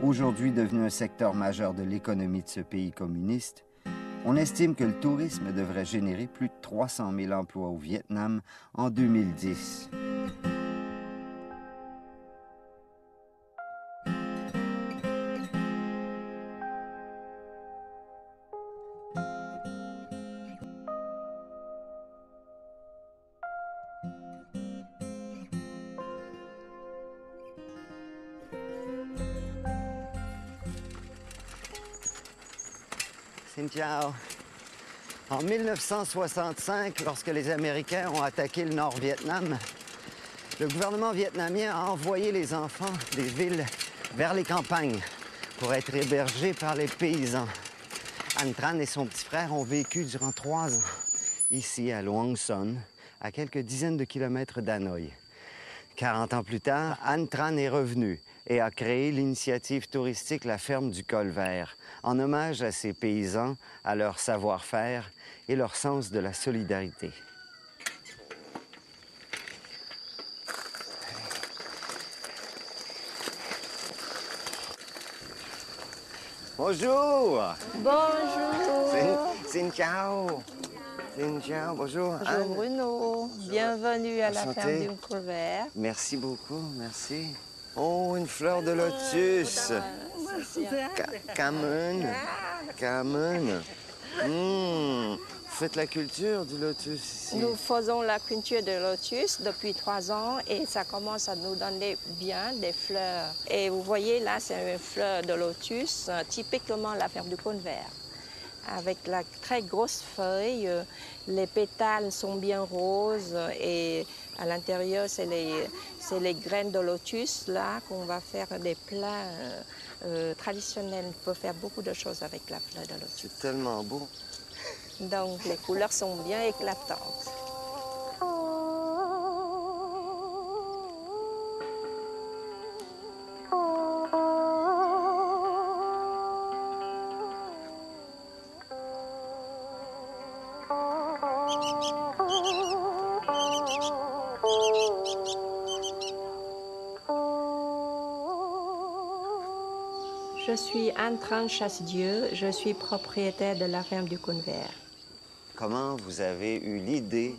Aujourd'hui devenu un secteur majeur de l'économie de ce pays communiste, on estime que le tourisme devrait générer plus de 300 000 emplois au Vietnam en 2010. Xin chào. En 1965, lorsque les Américains ont attaqué le Nord-Vietnam, le gouvernement vietnamien a envoyé les enfants des villes vers les campagnes pour être hébergés par les paysans. Anh Tran et son petit frère ont vécu durant 3 ans ici à Luang Son, à quelques dizaines de kilomètres d'Hanoï. 40 ans plus tard, Anh Tran est revenu et a créé l'initiative touristique La Ferme du Col Vert, en hommage à ces paysans, à leur savoir-faire et leur sens de la solidarité. Bonjour! Bonjour! Xin chào! Xin chào, bonjour! Bonjour Anne. Bruno, bienvenue à la Enchanté. ferme du Col Vert. Merci beaucoup, merci. Oh, une fleur de lotus! Cảm ơn. Vous faites la culture du lotus ici? Nous faisons la culture de lotus depuis 3 ans et ça commence à nous donner bien des fleurs. Et vous voyez là, c'est une fleur de lotus, typiquement la ferme du Col Vert. Avec la très grosse feuille, les pétales sont bien roses et à l'intérieur, c'est les graines de lotus là qu'on va faire des plats traditionnels. On peut faire beaucoup de choses avec la fleur de lotus. C'est tellement beau. Donc les couleurs sont bien éclatantes. Je suis Anh Tran Chassedieu, je suis propriétaire de la ferme du Col Vert. Comment vous avez eu l'idée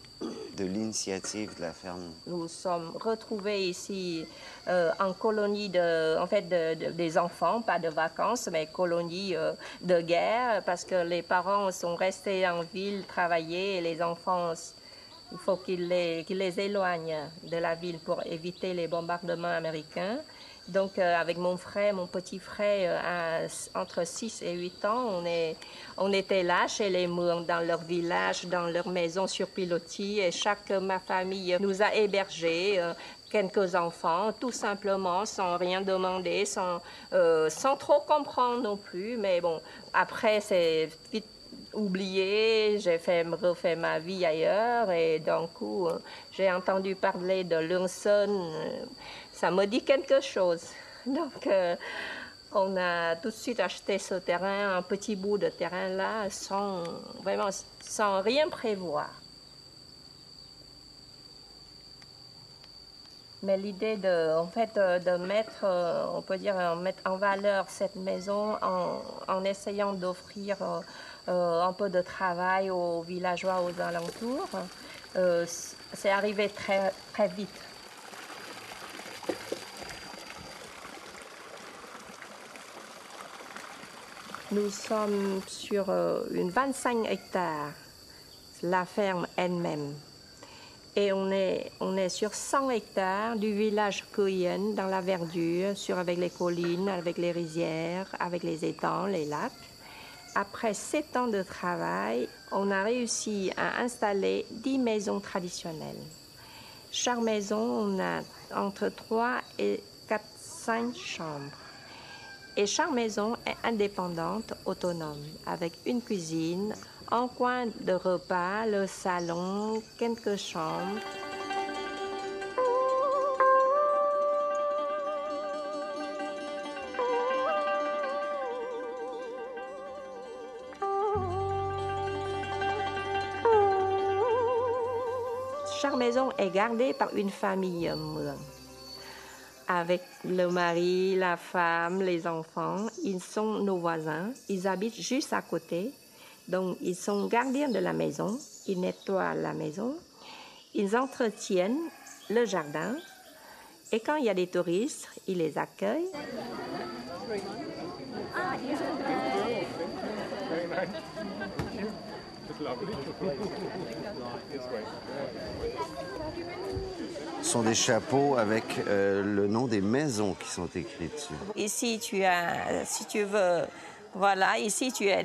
de l'initiative de la ferme? Nous sommes retrouvés ici en colonie des enfants, pas de vacances, mais colonie de guerre, parce que les parents sont restés en ville travailler et les enfants, il faut qu'ils les éloignent de la ville pour éviter les bombardements américains. Donc, avec mon petit frère, entre 6 et 8 ans, on était là chez les Muong, dans leur village, dans leur maison sur pilotis. Et ma famille nous a hébergés, quelques enfants, tout simplement, sans rien demander, sans trop comprendre non plus. Mais bon, après, c'est vite oublié, j'ai refait ma vie ailleurs. Et d'un coup, j'ai entendu parler de Luang Son. Ça me dit quelque chose. Donc, on a tout de suite acheté ce terrain, un petit bout de terrain là, sans rien prévoir. Mais l'idée de mettre, on peut dire, mettre en valeur cette maison en essayant d'offrir un peu de travail aux villageois aux alentours, c'est arrivé très, très vite. Nous sommes sur une 25 hectares, la ferme elle-même. Et on est sur 100 hectares du village Cuyen, dans la verdure, avec les collines, avec les rizières, avec les étangs, les lacs. Après 7 ans de travail, on a réussi à installer 10 maisons traditionnelles. Chaque maison, on a entre 3 et 5 chambres. Et chaque maison est indépendante, autonome, avec une cuisine, un coin de repas, le salon, quelques chambres. Chaque maison est gardée par une famille Muong. avec le mari, la femme, les enfants. Ils sont nos voisins. Ils habitent juste à côté. Donc, ils sont gardiens de la maison. Ils nettoient la maison. Ils entretiennent le jardin. Et quand il y a des touristes, ils les accueillent. Ce sont des chapeaux avec le nom des maisons qui sont écrits dessus. Ici, tu as, si tu veux, voilà, ici, tu es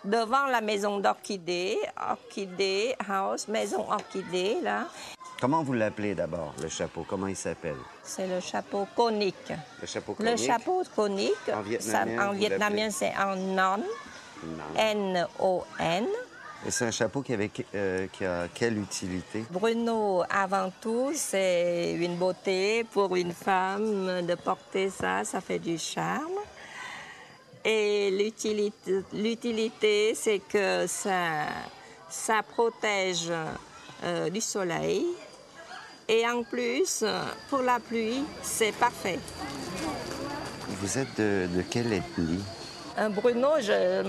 devant la maison d'orchidée, Orchidée House, maison orchidée, là. Comment vous l'appelez d'abord, le chapeau? Comment il s'appelle? C'est le chapeau conique. Le chapeau conique? Le chapeau conique, en vietnamien, c'est un non, N-O-N. Et c'est un chapeau qui a quelle utilité? Bruno, avant tout, c'est une beauté pour une femme de porter ça, ça fait du charme. Et l'utilité, c'est que ça protège du soleil. Et en plus, pour la pluie, c'est parfait. Vous êtes de quelle ethnie? Bruno, je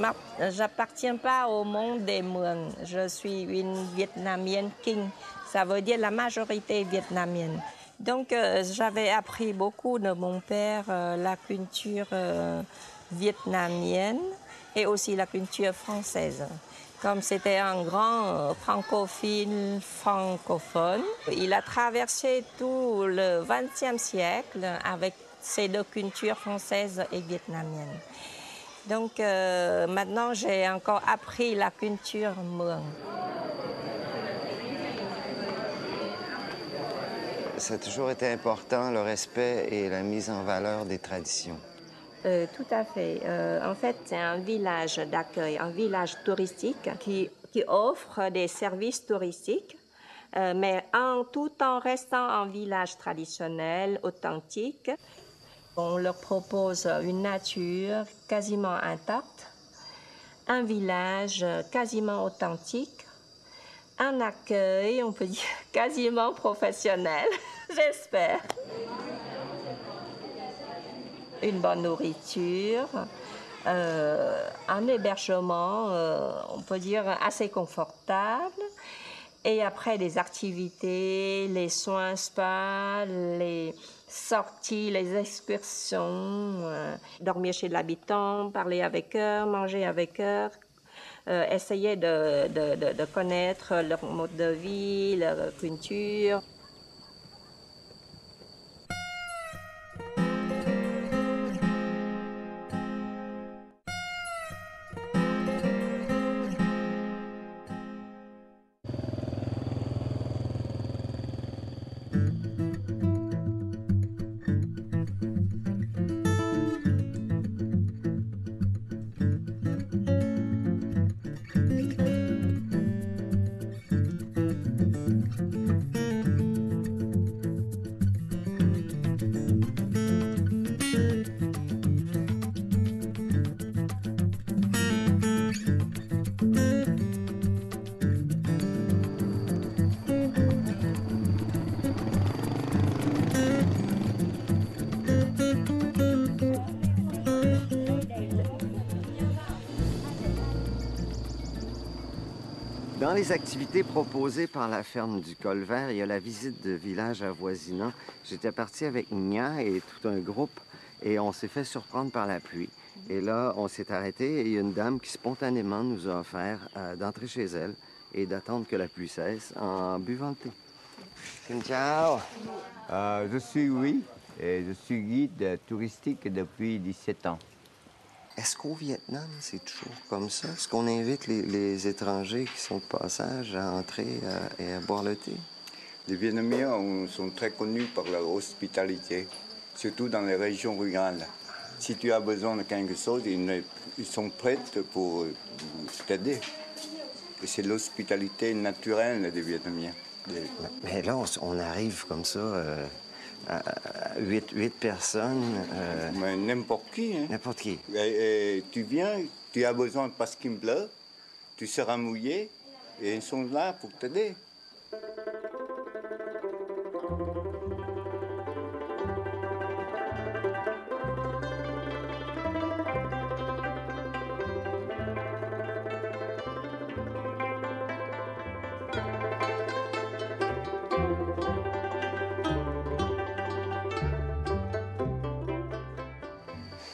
n'appartiens pas au monde des Muong. Je suis une Vietnamienne King. Ça veut dire la majorité vietnamienne. Donc, j'avais appris beaucoup de mon père la culture vietnamienne et aussi la culture française. Comme c'était un grand francophile francophone, il a traversé tout le XXe siècle avec ces deux cultures françaises et vietnamiennes. Donc maintenant, j'ai encore appris la culture Muong. Ça a toujours été important, le respect et la mise en valeur des traditions. Tout à fait. En fait, c'est un village d'accueil, un village touristique qui offre des services touristiques, mais tout en restant un village traditionnel, authentique. On leur propose une nature quasiment intacte, un village quasiment authentique, un accueil, on peut dire, quasiment professionnel, j'espère. Une bonne nourriture, un hébergement, on peut dire, assez confortable. Et après, des activités, les soins spa, les sorties, les excursions, dormir chez l'habitant, parler avec eux, manger avec eux, essayer de connaître leur mode de vie, leur culture. Dans les activités proposées par la ferme du Col-Vert, il y a la visite de villages avoisinants. J'étais parti avec Nia et tout un groupe et on s'est fait surprendre par la pluie. Et là, on s'est arrêté et il y a une dame qui spontanément nous a offert d'entrer chez elle et d'attendre que la pluie cesse en buvant le thé. Xin chào. Je suis Louis et je suis guide touristique depuis 17 ans. Est-ce qu'au Vietnam, c'est toujours comme ça? Est-ce qu'on invite les étrangers qui sont de passage à entrer et à boire le thé? Les Vietnamiens sont très connus par leur hospitalité, surtout dans les régions rurales. Si tu as besoin de quelque chose, ils sont prêts pour t'aider. Et c'est l'hospitalité naturelle des Vietnamiens. Mais là, on arrive comme ça, à 8 personnes. Mais n'importe qui. Hein. N'importe qui. Et tu viens, tu as besoin parce qu'il pleut, tu seras mouillé, et ils sont là pour t'aider.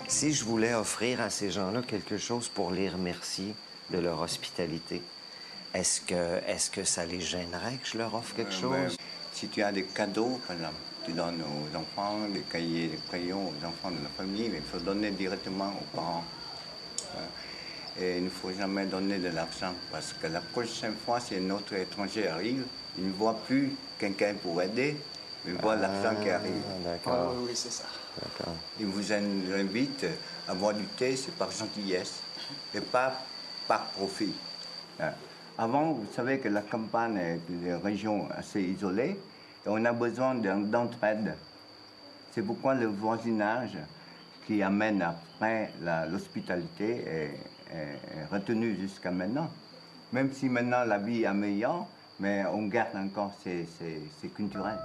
Si je voulais offrir à ces gens-là quelque chose pour les remercier de leur hospitalité, est-ce que ça les gênerait que je leur offre quelque chose? Si tu as des cadeaux, par exemple, tu donnes aux enfants des cahiers, des crayons aux enfants de la famille, mais il faut donner directement aux parents. Et il ne faut jamais donner de l'argent parce que la prochaine fois, si un autre étranger arrive, il ne voit plus quelqu'un pour aider, mais il voit l'argent qui arrive. D'accord. Oui, c'est ça. D'accord. Il vous invite à boire du thé, c'est par gentillesse et pas par profit. Avant, vous savez que la campagne est une région assez isolée et on a besoin d'entraide. C'est pourquoi le voisinage qui amène après l'hospitalité est retenu jusqu'à maintenant. Même si maintenant la vie est améliorée, mais on garde encore ces culturels.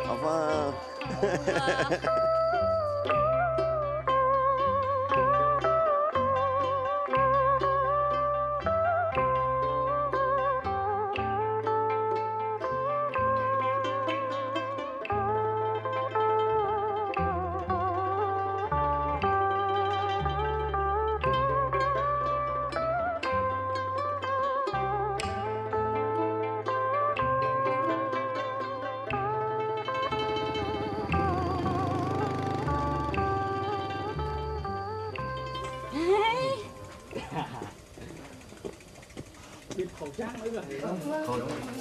Au revoir.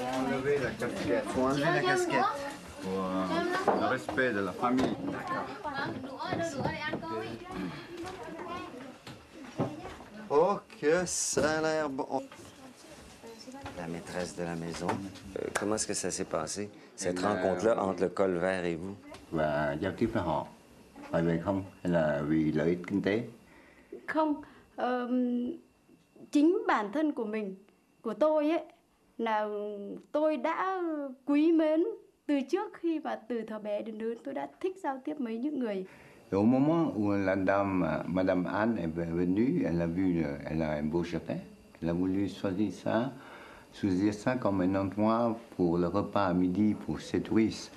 Enlever la casquette. Faut enlever la casquette. Pour le respect de la famille. Oh, que ça a l'air bon. La maîtresse de la maison. Comment est-ce que ça s'est passé, cette rencontre-là entre le col vert et vous? Và giao tiếp với họ. Phải vậy không? Hay là vì lợi ích kinh tế? Không, chính bản thân của mình, của tôi ấy, là tôi đã quý mến từ trước khi mà từ thời bé đến lớn tôi đã thích giao tiếp với những người. Et au moment où Madame Anne est venue, elle a vu, elle a un beau jardin. Elle a voulu choisir ça comme un endroit pour le repas à midi pour ses touristes.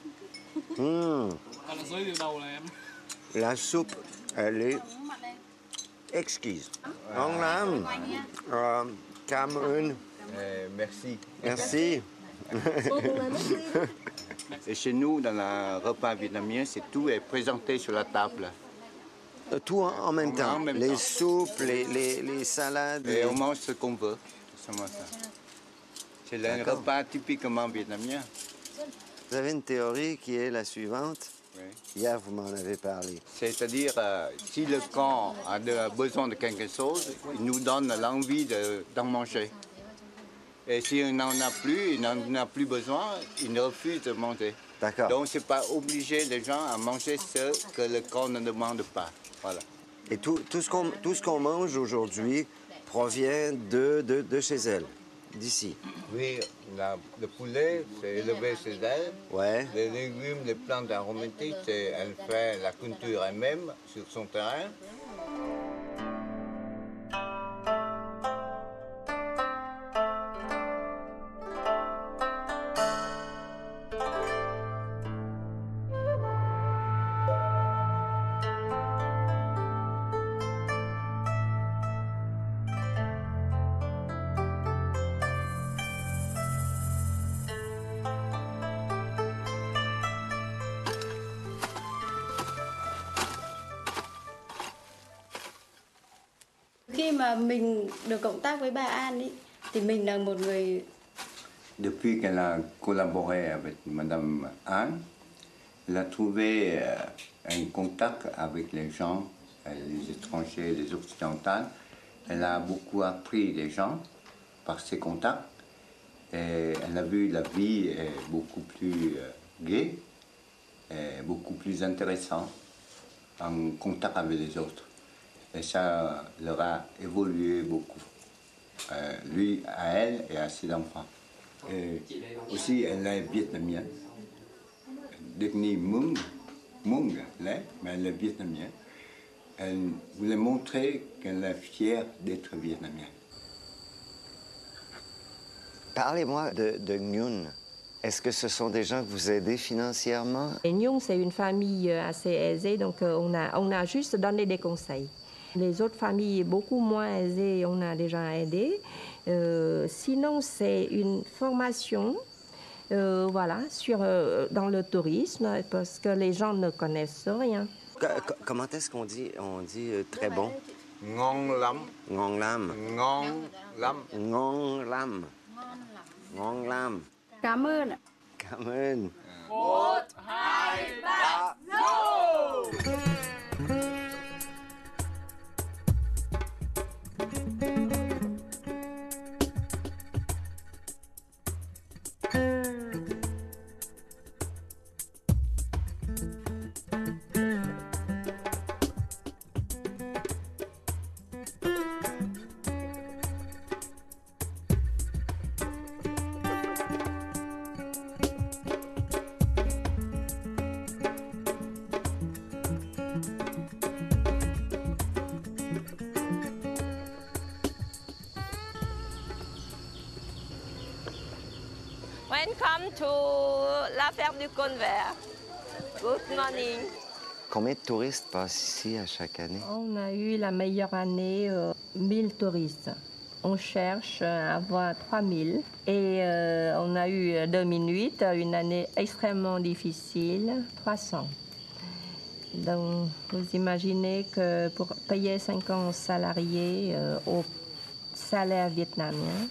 La soupe, elle est exquise. Ông Lam, cảm ơn. Merci. Merci. Et chez nous, dans le repas vietnamien, tout est présenté sur la table. Tout en même temps. En même les temps. soupes, les salades. Et on mange ce qu'on veut. C'est seulement ça. C'est un repas typiquement vietnamien. Vous avez une théorie qui est la suivante. Oui. Hier, vous m'en avez parlé. C'est-à-dire, si le camp a besoin de quelque chose, il nous donne l'envie d'en manger. Et si on n'en a plus, il n'en a plus besoin, il refuse de manger. D'accord. Donc, c'est pas obligé les gens à manger ce que le corps ne demande pas. Voilà. Et tout ce qu'on mange aujourd'hui provient de chez elle, d'ici. Oui, le poulet, c'est élevé chez elle. Ouais. Les légumes, les plantes aromatiques, elle fait la culture elle-même sur son terrain. Khi mà mình được cộng tác với bà An ý, thì mình là một người. Depuis qu'elle a collaboré avec Madame Anne, elle a trouvé un contact avec les gens, les étrangers, les occidentaux. Elle a beaucoup appris des gens par ses contacts. Et elle a vu la vie est beaucoup plus gaie, et beaucoup plus intéressante en contact avec les autres. Et ça leur a évolué beaucoup, lui à elle et à ses enfants. Et aussi, elle est vietnamienne. Devenue Mung, mais elle est vietnamienne. Elle voulait montrer qu'elle est fière d'être vietnamienne. Parlez-moi de Nguyen. Est-ce que ce sont des gens que vous aidez financièrement? Et Nyung, c'est une famille assez aisée, donc on a juste donné des conseils. Les autres familles beaucoup moins aisées, on a déjà aidé. Sinon, c'est une formation voilà, dans le tourisme, parce que les gens ne connaissent rien. Comment est-ce qu'on dit? On dit très bon. Ngon lắm. Ngon lam. Ngon lắm. Ngon lam. Ngon lam. Cảm ơn ạ. Cảm ơn. Welcome to la ferme du Cône Vert. Good morning. Combien de touristes passent ici à chaque année? On a eu la meilleure année, 1000 touristes. On cherche à avoir 3000. Et on a eu 2008, une année extrêmement difficile, 300. Donc, vous imaginez que pour payer 50 salariés au salaire vietnamien,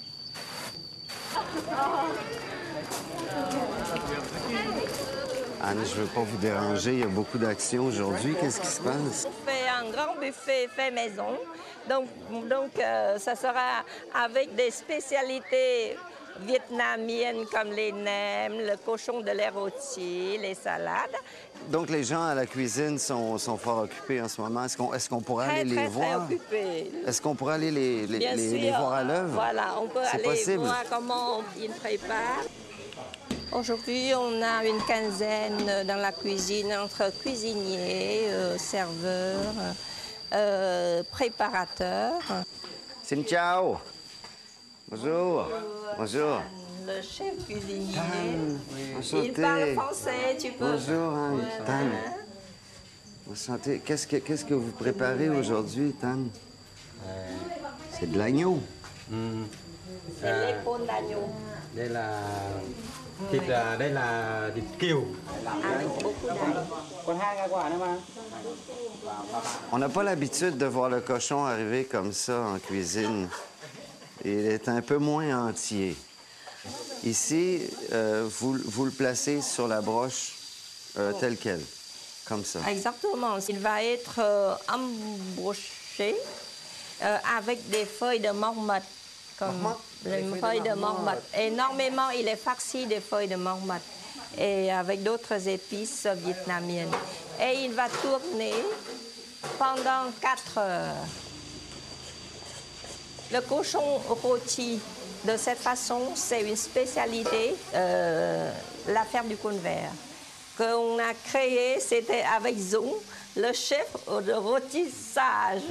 Anne, je ne veux pas vous déranger, il y a beaucoup d'actions aujourd'hui. Qu'est-ce qui se passe? on fait un grand buffet fait maison. Donc ça sera avec des spécialités vietnamiennes comme les nems, le cochon de l'air rôti, les salades. Donc, les gens à la cuisine sont fort occupés en ce moment. Est-ce qu'on pourrait aller les Très voir? occupés. Est-ce qu'on pourrait aller Bien les sûr, voir à l'œuvre? Voilà, on peut C'est aller possible. voir comment ils préparent. Aujourd'hui, on a une quinzaine dans la cuisine, entre cuisiniers, serveurs, préparateurs. Xin chào. Bonjour. Bonjour. Le chef cuisinier, Enchanté. il parle français, tu peux... Bonjour, Anne. Voilà. Tan. Enchanté. Qu'est-ce que vous préparez aujourd'hui, Tan? C'est de l'agneau. C'est l'épaule d'agneau, Đây là thịt, đây là thịt kiều. avec beaucoup d'ail. Còn 2 quả nữa mà. On n'a pas l'habitude de voir le cochon arriver comme ça en cuisine. Il est un peu moins entier. Ici, vous le placez sur la broche telle qu'elle, comme ça. Exactement, il va être embroché avec des feuilles de marmotte. Comme les feuilles de marmotte. Énormément, il est farci de feuilles de marmotte et avec d'autres épices vietnamiennes. Et il va tourner pendant 4 heures. Le cochon rôti de cette façon, c'est une spécialité, la ferme du Cône Vert, qu'on a créée, c'était avec Zoom, le chef de rôtissage.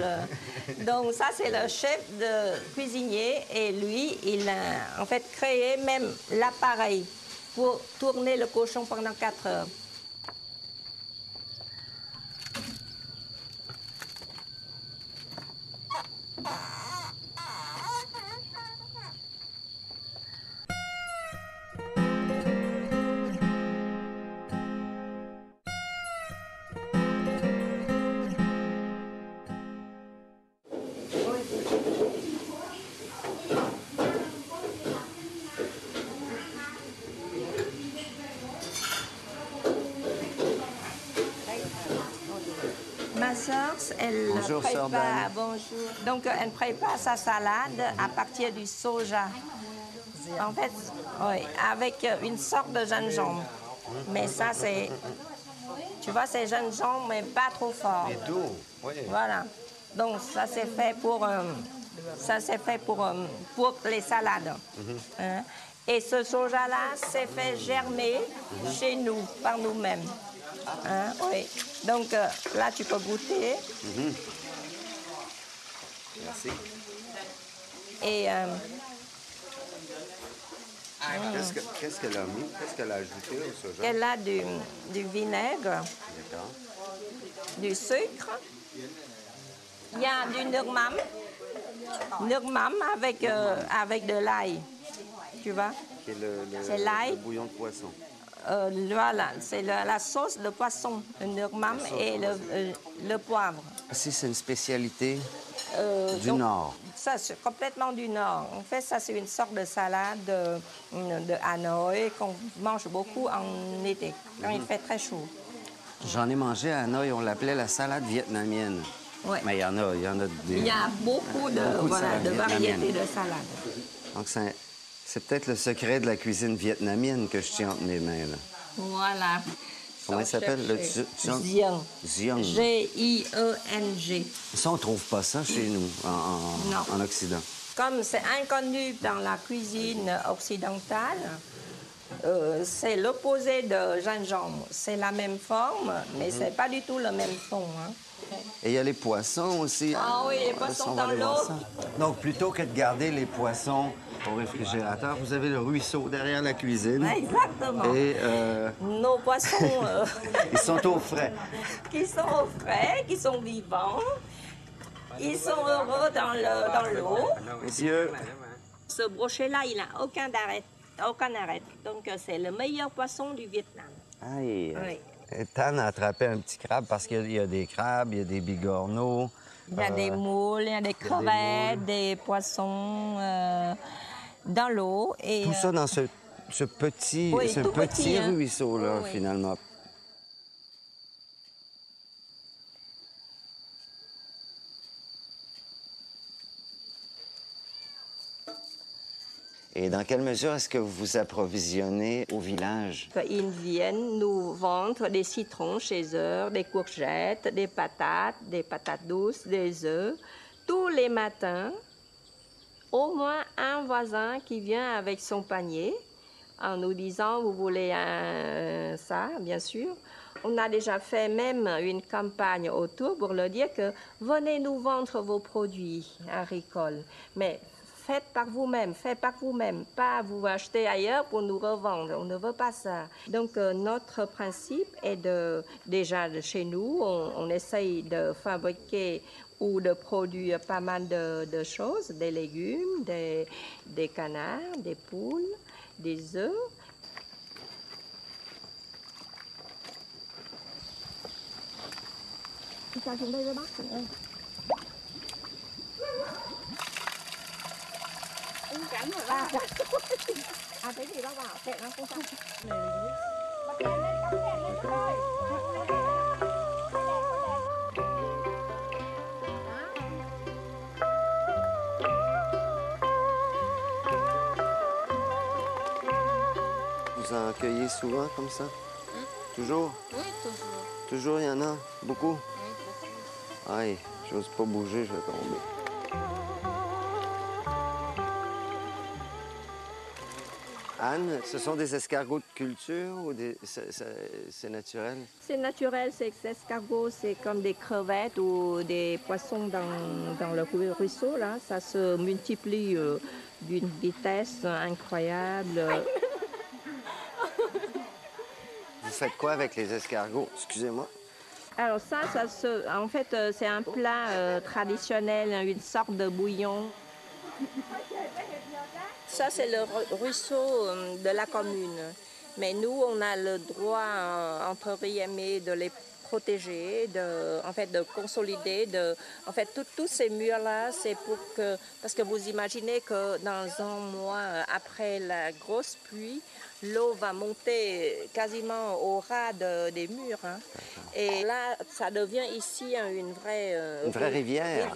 Donc ça, c'est le chef de cuisinier et lui, il a en fait créé même l'appareil pour tourner le cochon pendant 4 heures. Ma sœur, elle Bonjour, sœur prépare, Dan. bonjour. Donc, elle prépare sa salade à partir du soja. En fait, oui, avec une sorte de gingembre. Mais ça, c'est, tu vois, c'est gingembre, mais pas trop fort. Et doux, oui. Voilà. Donc, ça, c'est fait pour les salades. Hein? Et ce soja-là, c'est fait germer chez nous, par nous-mêmes. Hein? Oui. Donc, là, tu peux goûter. Merci. Et Qu'est-ce qu'elle a mis? Qu'est-ce qu'elle a ajouté au soja? Elle a du vinaigre, D'accord. du sucre. Il y a du nước mắm avec de l'ail, tu vois. Qui est C'est l'ail. le bouillon de poisson. Voilà, c'est la sauce de poisson, le nước mắm et le poivre. Si, c'est une spécialité du Donc, Nord. Ça, c'est complètement du Nord. En fait, ça, c'est une sorte de salade de Hanoï qu'on mange beaucoup en été, quand il fait très chaud. J'en ai mangé à Hanoï, on l'appelait la salade vietnamienne. Ouais. Mais il y en a des... Il y a beaucoup de salades variétés vietnamiennes. de salades. Donc, c'est peut-être le secret de la cuisine vietnamienne que je tiens entre mes mains, là. Voilà. Comment il s'appelle? Le Giang. Giang. G-I-E-N-G. Ça, on trouve pas ça chez nous, en Occident. Comme c'est inconnu dans la cuisine occidentale, c'est l'opposé de gingembre. C'est la même forme, mais c'est pas du tout le même fond. Hein. Et il y a les poissons aussi. Ah oui, les poissons On va dans aller voir l'eau. ça. Donc, plutôt que de garder les poissons au réfrigérateur, vous avez le ruisseau derrière la cuisine. Exactement. Et Nos poissons ils sont au frais. qui sont au frais, qui sont vivants, ils sont heureux dans l'eau. Messieurs, Ce brochet-là, il n'a aucun arrêt. Donc, c'est le meilleur poisson du Vietnam. aïe. Oui. Et Tan a attrapé un petit crabe parce qu'il y a des crabes, il y a des bigorneaux. Il y a des moules, il y a des crevettes, moules. des poissons dans l'eau. Et, Tout ça dans ce petit, oui, ce tout petit petit, hein. ruisseau-là, Oui, oui. finalement. Et dans quelle mesure est-ce que vous vous approvisionnez au village? Ils viennent nous vendre des citrons chez eux, des courgettes, des patates douces, des œufs. Tous les matins, au moins un voisin qui vient avec son panier en nous disant « Vous voulez ça, bien sûr ». On a déjà fait même une campagne autour pour leur dire que venez nous vendre vos produits agricoles. Mais faites par vous-même, pas vous acheter ailleurs pour nous revendre. On ne veut pas ça. Donc, notre principe est déjà chez nous, on essaye de fabriquer ou de produire pas mal de choses, des légumes, des canards, des poules, des œufs. Cho xuống đây với bác chị ơi. Cắn rồi bác. Thế thì bác bảo kệ nó không sao. Bật đèn lên, cắm đèn lên thôi. Vous en cueillez souvent comme ça? Toujours? Oui, toujours. Toujours, il y en a? Beaucoup? Oui, beaucoup. Aïe, j'ose pas bouger, je vais tomber. Anne, ce sont des escargots de culture ou c'est naturel? C'est naturel, ces escargots, c'est comme des crevettes ou des poissons dans le ruisseau. Là. Ça se multiplie d'une vitesse incroyable. Vous faites quoi avec les escargots? Excusez-moi. Alors en fait, c'est un plat traditionnel, une sorte de bouillon. Ça, c'est le ruisseau de la commune. Mais nous, on a le droit, entre guillemets, de les protéger, de consolider. En fait, tous ces murs-là, c'est parce que vous imaginez que dans un mois après la grosse pluie, l'eau va monter quasiment au ras des murs. Hein. Et là, ça devient ici une vraie rivière.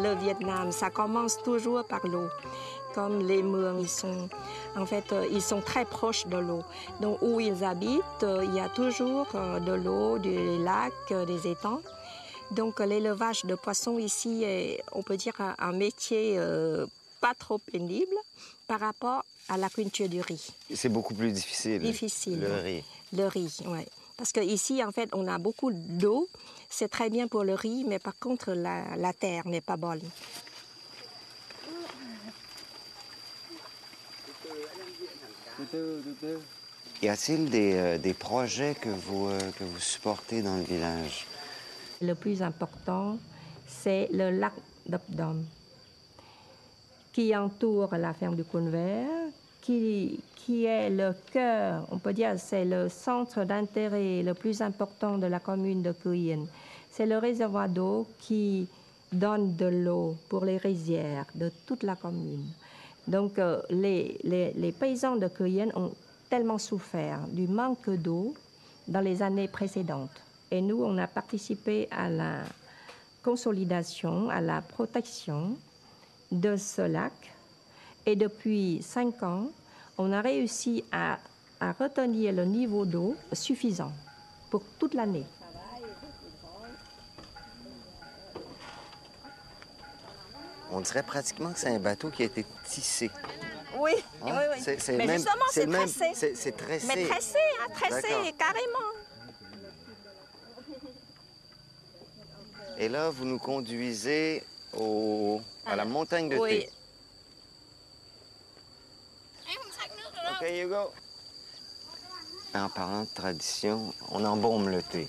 Le Vietnam, ça commence toujours par l'eau. Comme les Hmong, ils sont très proches de l'eau. Donc où ils habitent, il y a toujours de l'eau, des lacs, des étangs. Donc l'élevage de poissons ici est, on peut dire, un métier pas trop pénible par rapport à la culture du riz. C'est beaucoup plus difficile. Difficile. Le riz. Le riz, oui. Parce qu'ici, en fait, on a beaucoup d'eau. C'est très bien pour le riz, mais par contre, la terre n'est pas bonne. Y a-t-il des projets que vous supportez dans le village? Le plus important, c'est le lac d'Opdam, qui entoure la ferme du Cône-Vert, qui est le cœur, on peut dire, c'est le centre d'intérêt le plus important de la commune de Cuyen. C'est le réservoir d'eau qui donne de l'eau pour les rizières de toute la commune. Donc, les paysans de Cuyen ont tellement souffert du manque d'eau dans les années précédentes. Et nous, on a participé à la consolidation, à la protection de ce lac. Et depuis 5 ans, on a réussi à retenir le niveau d'eau suffisant pour toute l'année. On dirait pratiquement que c'est un bateau qui a été tissé. Oui, Hein? oui, oui. Mais même- justement, c'est même- tressé. C'est tressé. Mais tressé, hein, tressé, D'accord. carrément. Et là, vous nous conduisez à la montagne de Oui. thé. OK, you go. En parlant de tradition, on embaume le thé.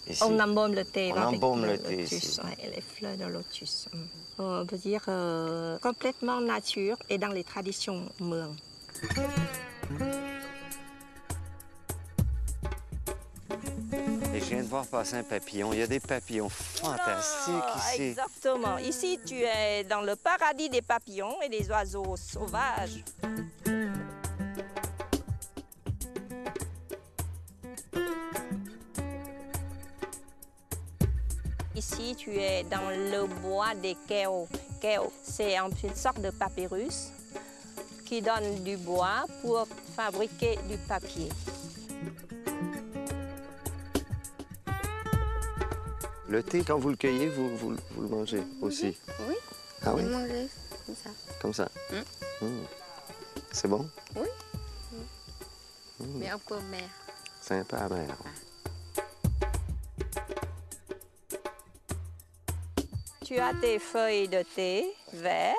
Ici. On embaume le thé. On avec embaume le lotus, thé ici. ouais, les fleurs de lotus. On peut dire complètement nature et dans les traditions Mường. Et je viens de voir passer un papillon. Il y a des papillons fantastiques Ah, ici. exactement. Ici, tu es dans le paradis des papillons et des oiseaux sauvages. Ici, tu es dans le bois des keo. Keo, c'est une sorte de papyrus qui donne du bois pour fabriquer du papier. Le thé, quand vous le cueillez, vous le mangez aussi? Oui. Ah oui? Manger comme ça. Comme ça? C'est bon? Oui. Mais un peu mer. C'est un peu amer. Tu as tes feuilles de thé vert,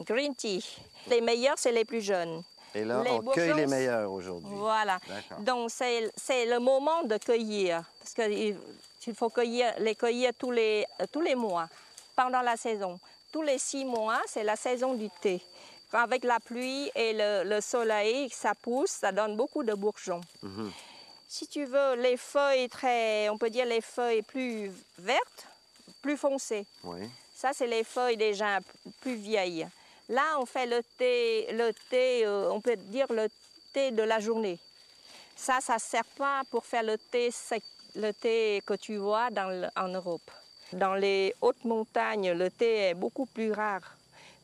green tea. Les meilleurs, c'est les plus jeunes. Et là, Les on cueille bourgeons, les meilleurs aujourd'hui. Voilà. D'accord. Donc, c'est le moment de cueillir. Parce qu'il faut les cueillir tous les mois, pendant la saison. Tous les 6 mois, c'est la saison du thé. Avec la pluie et le soleil, ça pousse, ça donne beaucoup de bourgeons. Si tu veux les feuilles on peut dire les feuilles plus vertes, plus foncées. Oui. Ça, c'est les feuilles déjà plus vieilles. Là, on fait le thé, on peut dire le thé de la journée. Ça ne sert pas pour faire le thé sec, le thé que tu vois en Europe. Dans les hautes montagnes, le thé est beaucoup plus rare,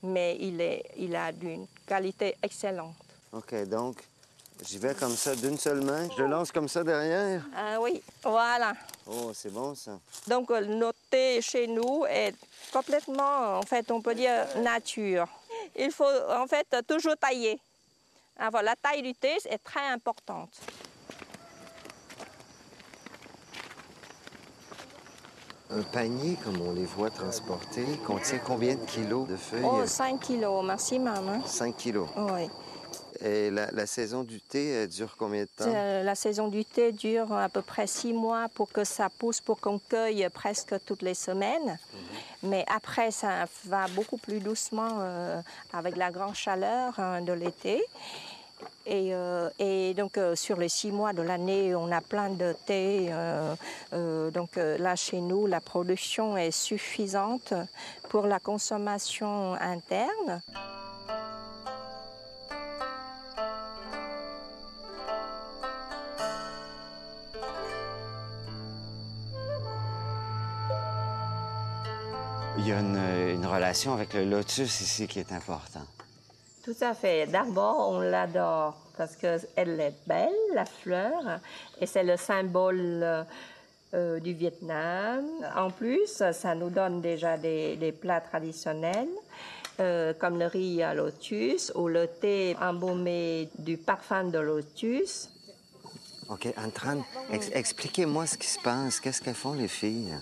mais il a d'une qualité excellente. OK, donc, j'y vais comme ça d'une seule main. Je le lance comme ça derrière. Ah oui, voilà. Oh, c'est bon, ça. Donc, notre thé chez nous est complètement, en fait, on peut dire nature. Il faut, en fait, toujours tailler. Ah, voilà, la taille du thé est très importante. Un panier, comme on les voit transporter, contient combien de kilos de feuilles? Oh, 5 kilos maximum. Hein? 5 kilos. Oui. Et la saison du thé, elle dure combien de temps? La saison du thé dure à peu près 6 mois pour que ça pousse, pour qu'on cueille presque toutes les semaines. Mais après, ça va beaucoup plus doucement avec la grande chaleur de l'été. Et donc, sur les 6 mois de l'année, on a plein de thé. Donc là, chez nous, la production est suffisante pour la consommation interne. Il y a une relation avec le lotus ici qui est importante. Tout à fait. D'abord, on l'adore parce qu'elle est belle, la fleur, et c'est le symbole du Vietnam. En plus, ça nous donne déjà des plats traditionnels. comme le riz à lotus ou le thé embaumé du parfum de lotus. OK, Anne-Tran, expliquez-moi ce qui se passe. Qu'est-ce qu'elles font, les filles?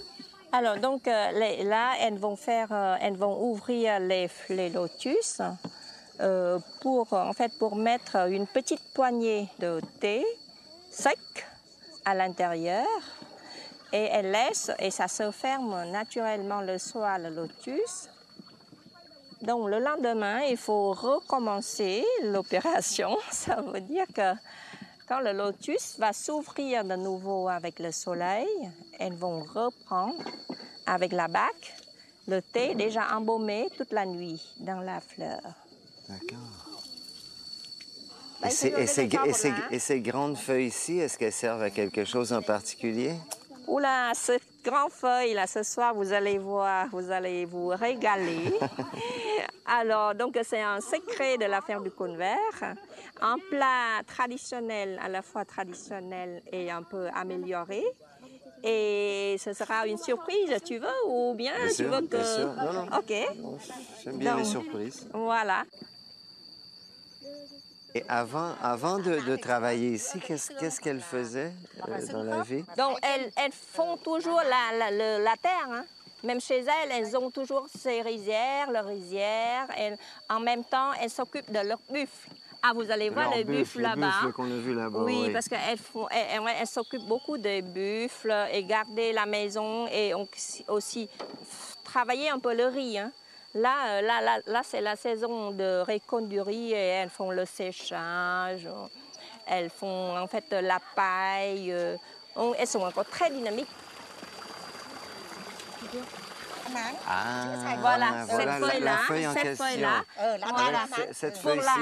Alors, donc, là, elles vont ouvrir les lotus pour mettre une petite poignée de thé sec à l'intérieur. Et elles laissent, et ça se ferme naturellement le soir, le lotus. Donc, le lendemain, il faut recommencer l'opération. Ça veut dire que quand le lotus va s'ouvrir de nouveau avec le soleil, elles vont reprendre avec la bague le thé déjà embaumé toute la nuit dans la fleur. D'accord. Ben, Et ces grandes feuilles-ci, est-ce qu'elles servent à quelque chose en particulier? Oula, cette grande feuille, là, ce soir, vous allez voir, vous allez vous régaler. Alors, donc, c'est un secret de la ferme du Cône Vert. Un plat traditionnel, à la fois traditionnel et un peu amélioré. Et ce sera une surprise, tu veux, ou bien, Bien tu sûr, veux que... bien sûr. Non, non. OK. J'aime bien les Donc, surprises. Voilà. Et avant de travailler ici, qu'est-ce qu'elles faisaient dans la vie? Donc, elles font toujours la terre, hein. Même chez elles, elles ont toujours ces rizières, leurs rizières. En même temps, elles s'occupent de leurs buffles. Ah, vous allez voir les buffles là-bas. Les buffles qu'on a vus là-bas, oui, parce qu'elles s'occupent beaucoup des buffles et garder la maison et aussi travailler un peu le riz, hein. Là, c'est la saison de récolte du riz et elles font le séchage, elles font en fait la paille. Elles sont encore très dynamiques. Ah, Voilà, cette la feuille-là, feuille en question. Voilà. Cette feuille-ci.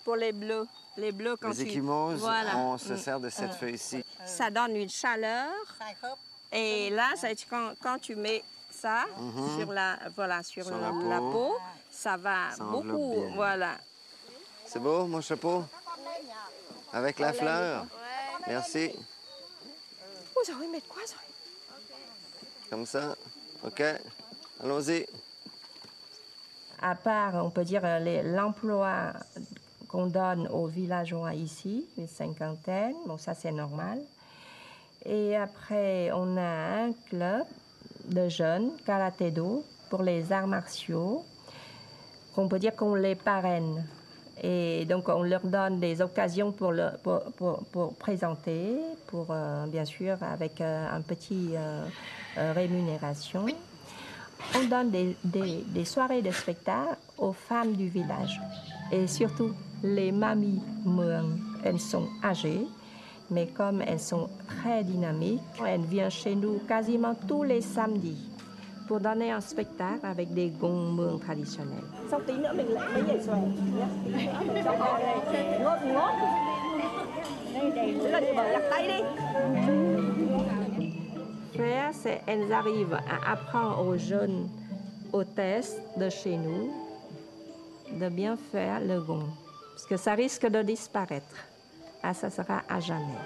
Pour les bleus, quand Les tu... échymoses, Voilà. on se sert de cette feuille-ci. Ça donne une chaleur. Et là, quand tu mets ça sur la peau, ça va Ça enveloppe beaucoup. bien. Voilà. C'est beau, mon chapeau? Avec la fleur? Merci. Vous allez mettre quoi, ça? Comme ça. OK. Allons-y. À part, on peut dire, l'emploi qu'on donne aux villageois ici, une cinquantaine, bon, ça c'est normal. Et après, on a un club de jeunes, karaté-do, pour les arts martiaux, qu'on peut dire qu'on les parraine. Et donc, on leur donne des occasions pour présenter, bien sûr, avec un petit rémunération. On donne des soirées de spectacle aux femmes du village. Et surtout, les mamies Muang, elles sont âgées, mais comme elles sont très dynamiques, elles viennent chez nous quasiment tous les samedis pour donner un spectacle avec des gongs Muang traditionnels. Faire, c'est elles arrivent à apprendre aux jeunes hôtesses de chez nous de bien faire le gong, parce que ça risque de disparaître. Ah, ça sera à jamais.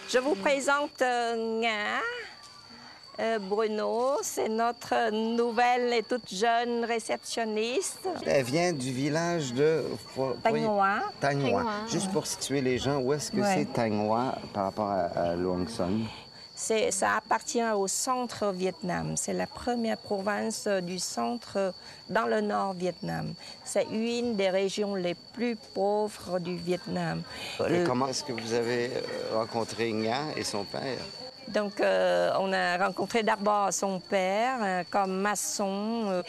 Je vous présente Nga. Bruno, c'est notre nouvelle et toute jeune réceptionniste. Elle vient du village de... Tagnoa. Tagnoa. Juste pour situer les gens, où est-ce que c'est Tagnoa par rapport à Luang Son? Ça appartient au centre Vietnam. C'est la première province du centre dans le nord Vietnam. C'est une des régions les plus pauvres du Vietnam. Et comment est-ce que vous avez rencontré Nga et son père? Donc, on a rencontré d'abord son père comme maçon,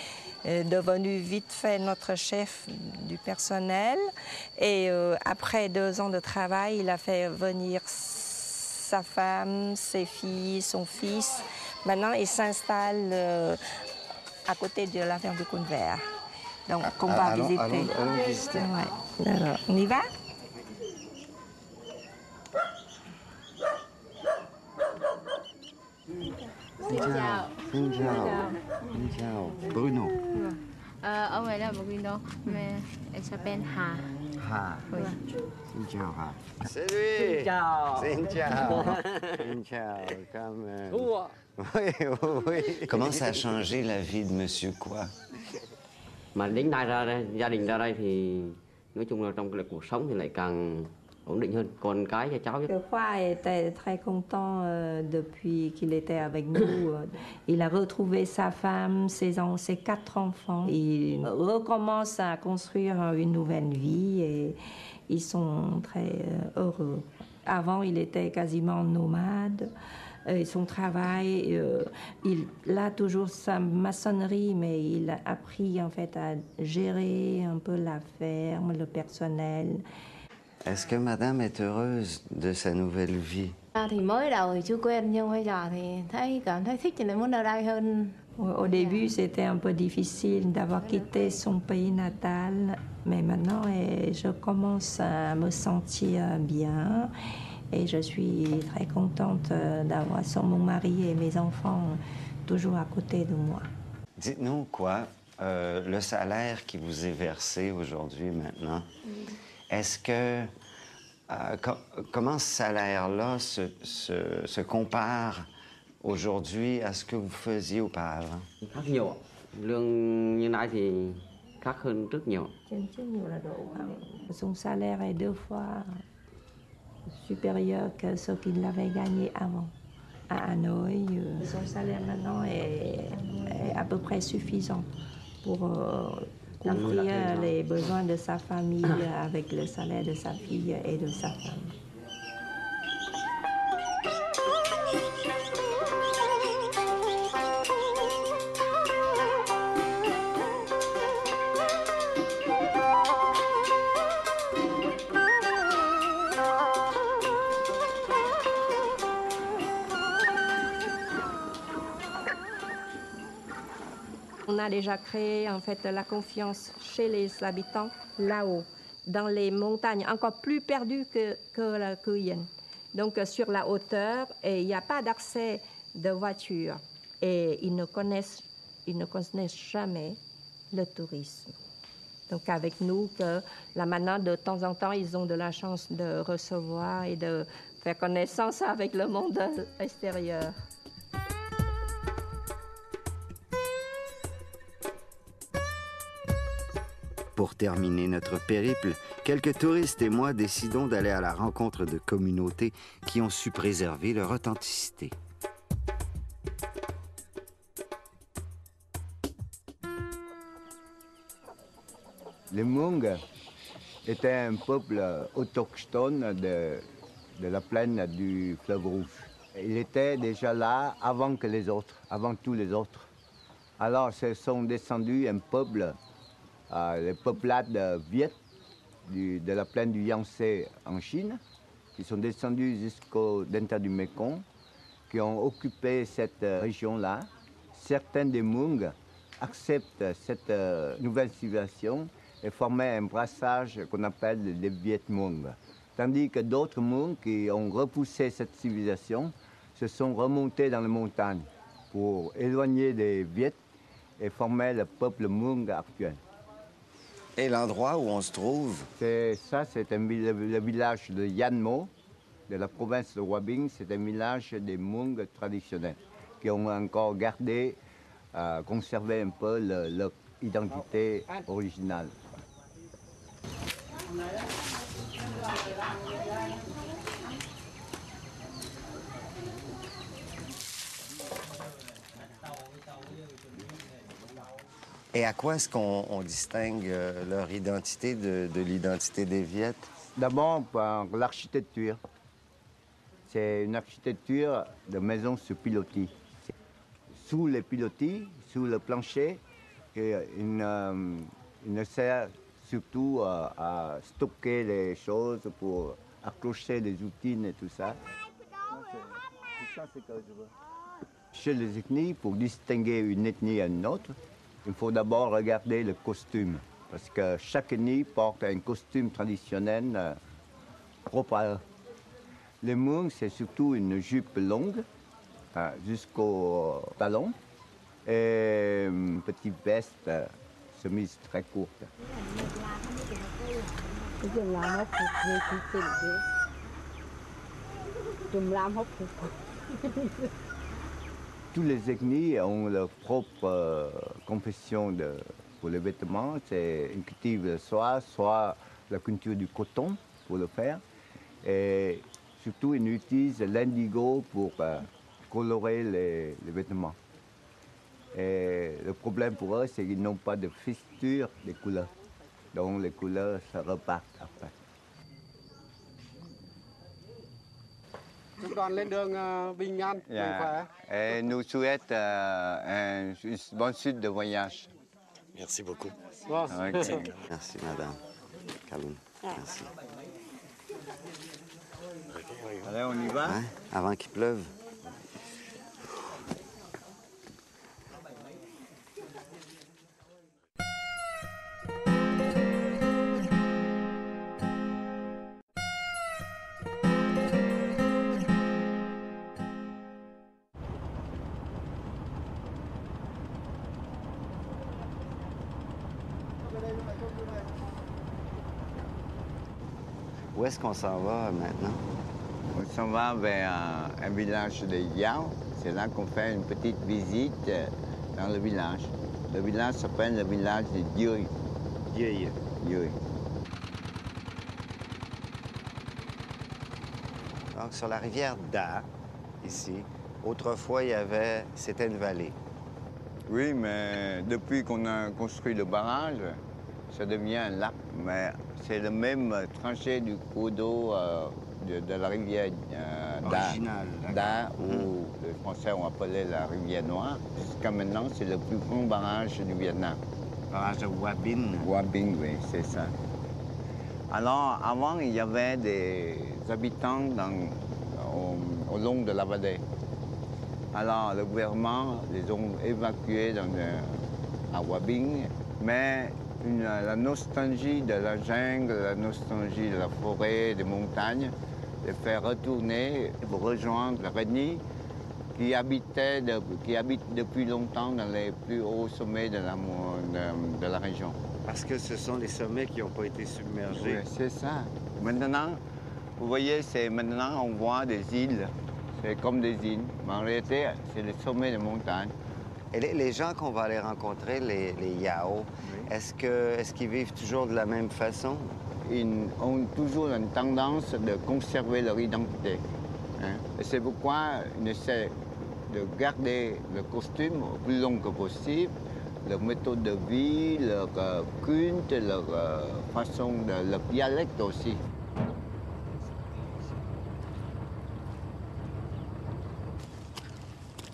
devenu vite fait notre chef du personnel. Et après 2 ans de travail, il a fait venir sa femme, ses filles, son fils. Maintenant, il s'installe à côté de la ferme de Cône-Vert. Donc, on va visiter. Allons visiter. Ouais. Alors, on y va? Xin chào. Xin chào. Xin chào. Bruno. Ông ấy là Bruno, mais elle s'appelle Ha. Ha. Oui. Xin chào Ha. C'est lui. Xin chào. Xin chào. Xin chào. Comme... Oui, oui. Comment ça a changé la vie de Monsieur Quoi? Mà đến nay ra đây, gia đình ra đây thì nói chung là trong cái cuộc sống thì lại càng ổn định hơn. Con cái cho cháu. Le Khoa était très content depuis qu'il était avec nous. Il a retrouvé sa femme, ses 4 enfants. Il recommence à construire une nouvelle vie et ils sont très heureux. Avant, il était quasiment nomade. Son travail, il a toujours sa maçonnerie, mais il a appris en fait à gérer un peu la ferme, le personnel. Est-ce que Madame est heureuse de sa nouvelle vie? Thì mới đầu thì chưa quen nhưng bây giờ thì cảm thấy thích cho nên muốn ở đây hơn. Au début, c'était un peu difficile d'avoir quitté son pays natal, mais maintenant, je commence à me sentir bien et je suis très contente d'avoir mon mari et mes enfants toujours à côté de moi. Dites-nous quoi, le salaire qui vous est versé aujourd'hui, maintenant, est-ce que... comment ce salaire-là se compare aujourd'hui à ce que vous faisiez auparavant? Khác nhiều. Lương như nay thì khác hơn rất nhiều. Son salaire est 2 fois supérieur que ce qu'il avait gagné avant à Hanoï. Son salaire maintenant est à peu près suffisant pour couvrir les besoins de sa famille avec le salaire de sa fille et de sa femme. On a déjà créé en fait la confiance chez les habitants là-haut, dans les montagnes encore plus perdues que la Cuyenne. Donc sur la hauteur, et il n'y a pas d'accès de voiture. Et ils ne connaissent jamais le tourisme. Donc avec nous, là maintenant, de temps en temps, ils ont de la chance de recevoir et de faire connaissance avec le monde extérieur. Pour terminer notre périple, quelques touristes et moi décidons d'aller à la rencontre de communautés qui ont su préserver leur authenticité. Les Hmong étaient un peuple autochtone de la plaine du fleuve Rouge. Il était déjà là avant que les autres, avant tous les autres. Alors, ce sont descendus un peuple, les peuplades Viet de la plaine du Yangtze en Chine, qui sont descendus jusqu'au delta du Mekong, qui ont occupé cette région-là. Certains des Hmong acceptent cette nouvelle civilisation et formaient un brassage qu'on appelle les Viet Hmong. Tandis que d'autres Hmong qui ont repoussé cette civilisation se sont remontés dans les montagnes pour éloigner les Viet et former le peuple Hmong actuel. Et l'endroit où on se trouve? C'est le village de Yan Mo, de la province de Hoa Binh. C'est un village des Hmong traditionnels qui ont encore gardé, conservé un peu leur identité originale. Et à quoi est-ce qu'on distingue leur identité de l'identité des Viettes? D'abord, par l'architecture. C'est une architecture de maison sur pilotis. Sous les pilotis, sous le plancher, une sert surtout à stocker les choses pour accrocher les outils et tout ça. Chez les ethnies, pour distinguer une ethnie à une autre, il faut d'abord regarder le costume. Parce que chaque ethnie porte un costume traditionnel propre à eux. Les Hmong, c'est surtout une jupe longue jusqu'au talon et une petite veste, chemise très courte. Tous les ethnies ont leur propre confession pour les vêtements. C'est une culture de soie, soit la culture du coton pour le faire. Et surtout, ils utilisent l'indigo pour colorer les vêtements. Et le problème pour eux, c'est qu'ils n'ont pas de fixture des couleurs. Donc les couleurs se repartent après. Et nous souhaitons une bonne suite de voyage. Merci beaucoup. Merci, madame. Kaloum. Merci. Allez, on y va? Hein? Avant qu'il pleuve. Où est-ce qu'on s'en va maintenant? On s'en va vers un village de Yao. C'est là qu'on fait une petite visite dans le village. Le village s'appelle le village de Dieuy. Dieuy. Dieuy. Donc, sur la rivière Da, ici, autrefois, c'était une vallée. Oui, mais depuis qu'on a construit le barrage, ça devient un lac. Mais c'est le même trajet du cours d'eau de la rivière Originale, Da, où les Français ont appelé la rivière Noire. Jusqu'à maintenant, c'est le plus grand barrage du Vietnam. Barrage de Hoa Binh. Hoa Binh, oui, c'est ça. Alors, avant, il y avait des habitants au long de la vallée. Alors, le gouvernement les a évacués à Hoa Binh, mais la nostalgie de la jungle, la nostalgie de la forêt, des montagnes, les fait retourner pour rejoindre la Reni qui habite depuis longtemps dans les plus hauts sommets de la région. Parce que ce sont les sommets qui n'ont pas été submergés. Oui, c'est ça. Maintenant, vous voyez, maintenant on voit des îles. C'est comme des îles. Mais en réalité, c'est les sommets des montagnes. Et les gens qu'on va aller rencontrer, les Yao, Oui. est-ce qu'ils vivent toujours de la même façon? Ils ont toujours une tendance de conserver leur identité. Hein. Et c'est pourquoi ils essaient de garder le costume au plus long que possible, leur méthode de vie, leur culte, leur façon, leur dialecte aussi.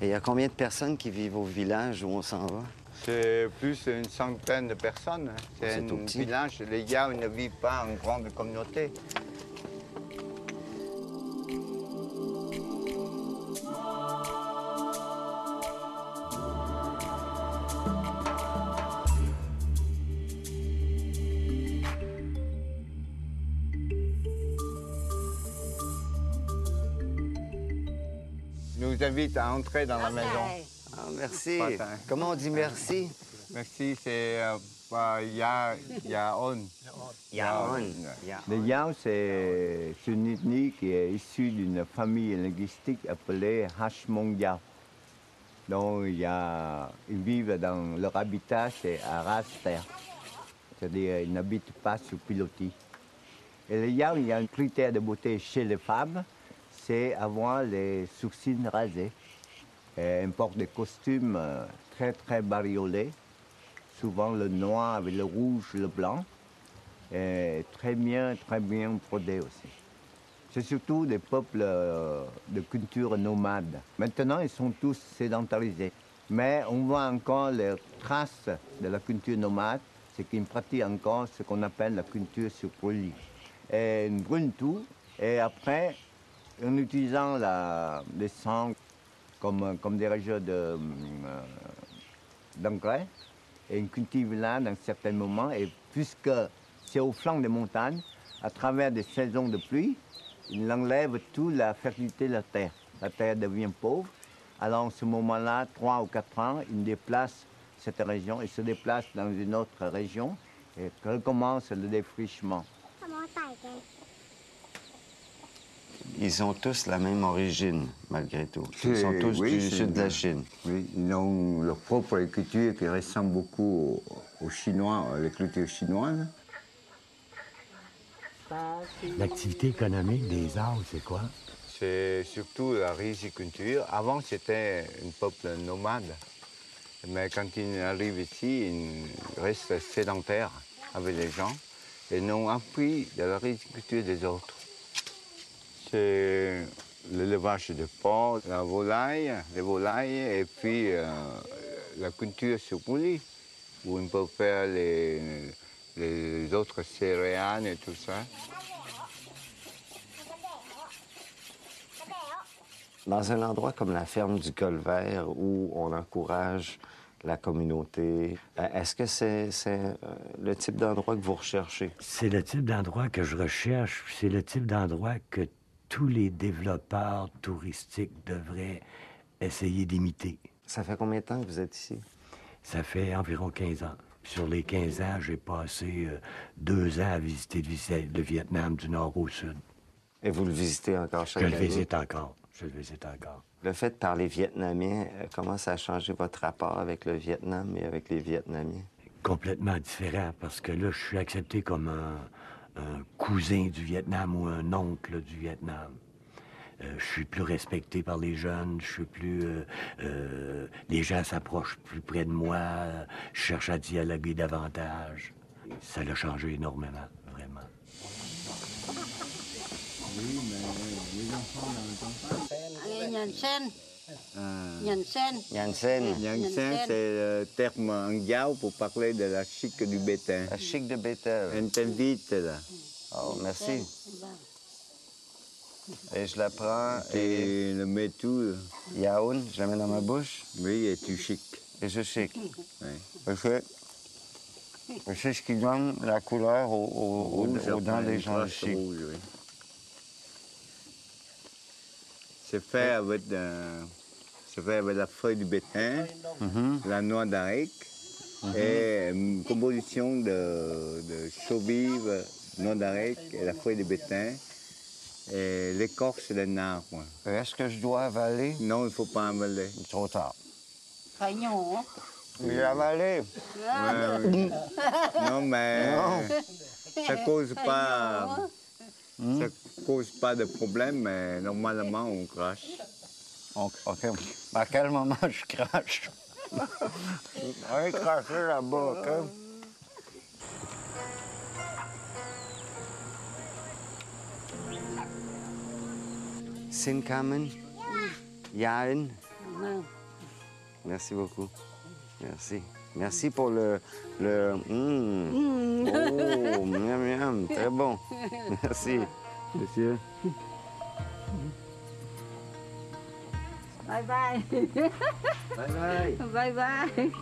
Et il y a combien de personnes qui vivent au village où on s'en va? C'est plus d'une centaine de personnes. Hein. C'est tout un petit. village. Les Yao ne vivent pas en grande communauté. Nous invite à entrer dans la maison. Ah, merci. Patin. Comment on dit merci? Merci, c'est Yaon. Yaon. Les Yao, c'est une ethnie qui est issue d'une famille linguistique appelée Hmong Yao. Donc, ils vivent dans leur habitat, c'est à ras terre. C'est-à-dire qu'ils n'habitent pas sur pilotis. Et les Yao, il y a un critère de beauté chez les femmes, c'est avoir les sourcils rasés. Et elles portent des costumes très, très bariolés, souvent le noir avec le rouge, le blanc. Et très bien brodé aussi. C'est surtout des peuples de culture nomade. Maintenant, ils sont tous sédentarisés. Mais on voit encore les traces de la culture nomade, c'est qu'ils pratiquent encore ce qu'on appelle la culture sur brûlis. Et ils brûlent tout, et après, en utilisant les sangs comme des régions d'engrais, et ils cultivent là dans certains moments, et puisque c'est au flanc des montagnes, à travers des saisons de pluie, ils enlèvent toute la fertilité de la terre. La terre devient pauvre. Alors, en ce moment-là, 3 ou 4 ans, ils déplacent cette région, ils se déplacent dans une autre région et recommence le défrichement. Ils ont tous la même origine, malgré tout. Ils sont tous du sud de la Chine. Oui, ils ont leur propre culture qui ressemble beaucoup aux Chinois, à la culture chinoise. L'activité économique des arbres, c'est quoi? C'est surtout la riziculture. Avant, c'était un peuple nomade. Mais quand ils arrivent ici, ils restent sédentaires avec les gens et n'ont appris de la riziculture des autres. C'est l'élevage de porcs, les volailles et puis la culture sur poulie, où on peut faire les autres céréales et tout ça. Dans un endroit comme la ferme du Col Vert, où on encourage la communauté, est-ce que c'est le type d'endroit que vous recherchez? C'est le type d'endroit que je recherche, c'est le type d'endroit que tous les développeurs touristiques devraient essayer d'imiter. Ça fait combien de temps que vous êtes ici? Ça fait environ 15 ans. Sur les 15 ans, j'ai passé 2 ans à visiter le Vietnam du nord au sud. Et vous le visitez encore chaque année? Je le visite encore. Le fait de parler vietnamien, comment ça a changé votre rapport avec le Vietnam et avec les Vietnamiens? Complètement différent, parce que là, je suis accepté comme un cousin du Vietnam ou un oncle du Vietnam. Je suis plus respecté par les jeunes, je suis plus... les gens s'approchent plus près de moi, je cherche à dialoguer davantage. Ça l'a changé énormément, vraiment. Oui, mais les enfants dans le campagne. Yansen. Yansen, c'est le terme en Yao pour parler de la chic du bétail. La chic de bétail. Elle t'invite là. Oh, merci. Et je la prends et le mets tout. Yaoun, je la mets dans ma bouche. Oui, et tu chic. Et je chic. Oui. Parfait. C'est ce qui donne la couleur aux dents des gens chic. Rouge, oui. C'est fait avec la feuille du bétain, la noix d'arec et une composition de chaux-vive, noix d'arec et la feuille de bétain et l'écorce d'un arbre. Est-ce que je dois avaler? Non, il ne faut pas avaler. Trop tard. Non. J'ai avalé. Non, mais ça cause pas... Ça cause pas de problème, mais normalement, on crache. OK. À quel moment je crache? On va cracher là-bas, OK? Sin Kamen? Yaen? Merci beaucoup. Merci. Merci pour le... Oh, miam, miam. Très bon. Merci. Monsieur. Bye bye. Bye bye. Bye bye.